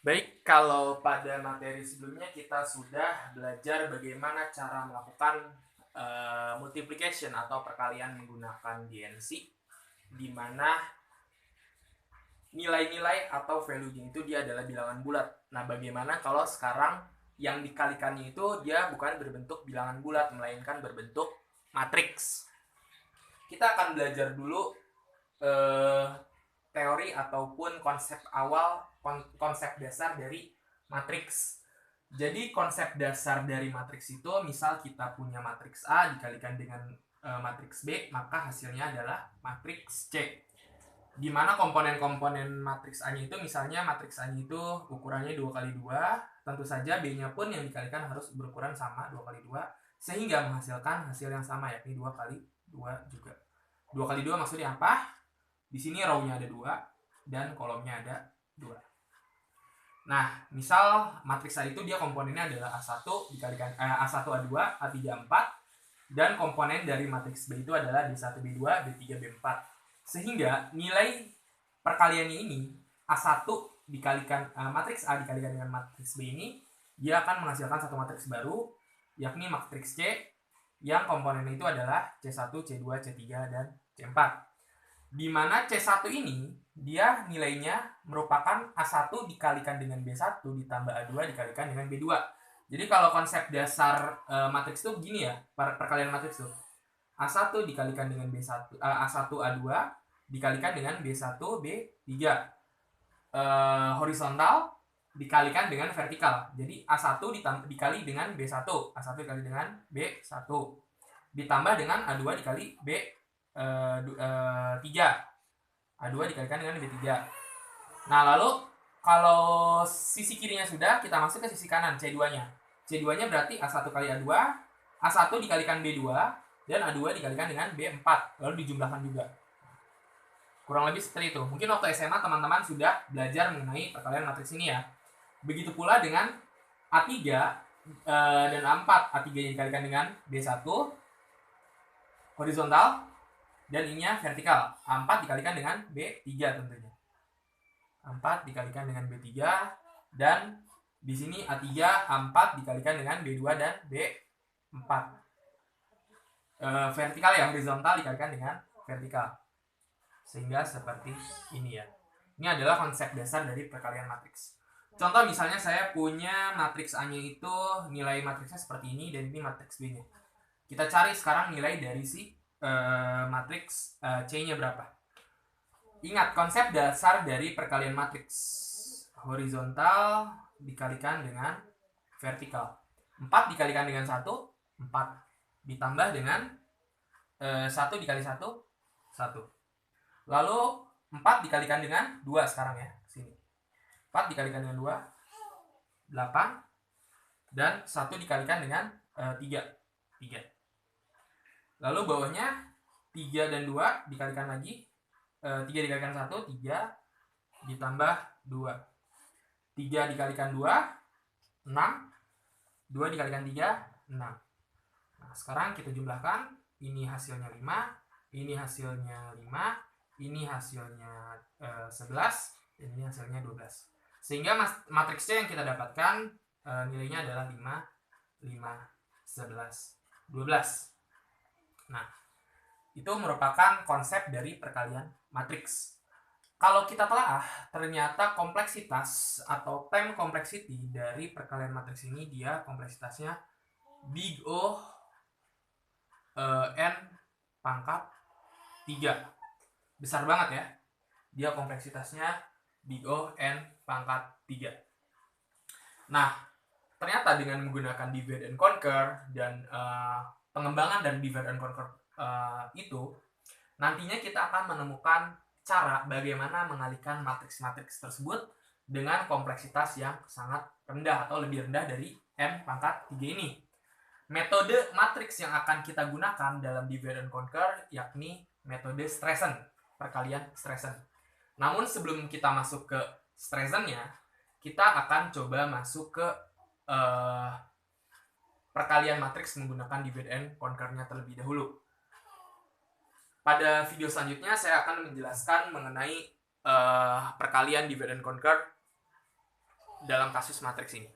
Baik, kalau pada materi sebelumnya kita sudah belajar bagaimana cara melakukan multiplication atau perkalian menggunakan DNC, di mana nilai-nilai atau value-nya itu dia adalah bilangan bulat. Nah, bagaimana kalau sekarang yang dikalikannya itu dia bukan berbentuk bilangan bulat, melainkan berbentuk matriks. Kita akan belajar dulu eh, teori ataupun konsep awal, konsep dasar dari matriks. Jadi konsep dasar dari matriks itu, misal kita punya matriks A dikalikan dengan matriks B, maka hasilnya adalah matriks C. Di mana komponen-komponen matriks A-nya itu, misalnya matriks A-nya itu ukurannya 2 kali 2, tentu saja B-nya pun yang dikalikan harus berukuran sama 2 kali 2, sehingga menghasilkan hasil yang sama, yakni 2 kali 2 juga. 2 kali 2 maksudnya apa? Di sini row-nya ada 2 dan kolomnya ada 2. Nah, misal matriks A itu dia komponennya adalah A1 dikalikan A1 A2 A3 A4, dan komponen dari matriks B itu adalah B1 B2 B3 B4. Sehingga nilai perkaliannya ini A1 dikalikan matriks A dikalikan dengan matriks B ini, dia akan menghasilkan satu matriks baru, yakni matriks C, yang komponennya itu adalah C1, C2, C3, dan C4. Di mana C1 ini dia nilainya merupakan A1 dikalikan dengan B1 ditambah A2 dikalikan dengan B2. Jadi kalau konsep dasar matriks itu begini ya, perkalian matriks tuh. A1 dikalikan dengan B1 A1 A2 dikalikan dengan B1 B3. Horizontal dikalikan dengan vertikal. Jadi A1 dikali dengan B1, A1 dikali dengan B1 ditambah dengan A2 dikali B3, A2 dikalikan dengan B3. Nah, lalu kalau sisi kirinya sudah, kita masuk ke sisi kanan, C2-nya. C2-nya berarti A1 kali A2, A1 dikalikan B2, dan A2 dikalikan dengan B4, lalu dijumlahkan juga. Kurang lebih seperti itu. Mungkin waktu SMA teman-teman sudah belajar mengenai perkalian matriks ini ya. Begitu pula dengan A3 dan A4. A3 dikalikan dengan B1 horizontal dan ininya vertikal. A4 dikalikan dengan B3 tentunya. A4 dikalikan dengan B3 dan di sini A3 A4 dikalikan dengan B2 dan B4. Vertikal ya, horizontal dikalikan dengan vertikal. Sehingga seperti ini ya. Ini adalah konsep dasar dari perkalian matriks. Contoh misalnya saya punya matriks A-nya itu nilai matriksnya seperti ini dan ini matriks B-nya. Kita cari sekarang nilai dari si matriks C-nya berapa. Ingat konsep dasar dari perkalian matriks. Horizontal dikalikan dengan vertikal. 4 dikalikan dengan 1, 4. Ditambah dengan 1 dikali 1, 1. Lalu 4 dikalikan dengan 2 sekarang ya. Sini. 4 dikalikan dengan 2, 8. Dan 1 dikalikan dengan 3, 3. Lalu bawahnya 3 dan 2 dikalikan lagi. 3 dikalikan 1, 3. Ditambah 2. 3 dikalikan 2, 6. 2 dikalikan 3, 6. Nah, sekarang kita jumlahkan. Ini hasilnya 5. Ini hasilnya 5. Ini hasilnya 11. Dan ini hasilnya 12. Sehingga matriks C yang kita dapatkan nilainya adalah 5, 5, 11, 12. Nah, itu merupakan konsep dari perkalian matriks. Kalau kita telah, ternyata kompleksitas atau time complexity dari perkalian matriks ini dia kompleksitasnya big O N pangkat 3. Besar banget ya. Dia kompleksitasnya big O N pangkat 3. Nah, ternyata dengan menggunakan divide and conquer dan pengembangan dari divide and conquer itu, nantinya kita akan menemukan cara bagaimana mengalihkan matriks-matriks tersebut dengan kompleksitas yang sangat rendah atau lebih rendah dari n pangkat 3 ini. Metode matriks yang akan kita gunakan dalam divide and conquer yakni metode Stressen, perkalian Stressen. Namun sebelum kita masuk ke Stressennya, kita akan coba masuk ke perkalian matriks menggunakan divide and conquer-nya terlebih dahulu. Pada video selanjutnya saya akan menjelaskan mengenai perkalian divide and conquer dalam kasus matriks ini?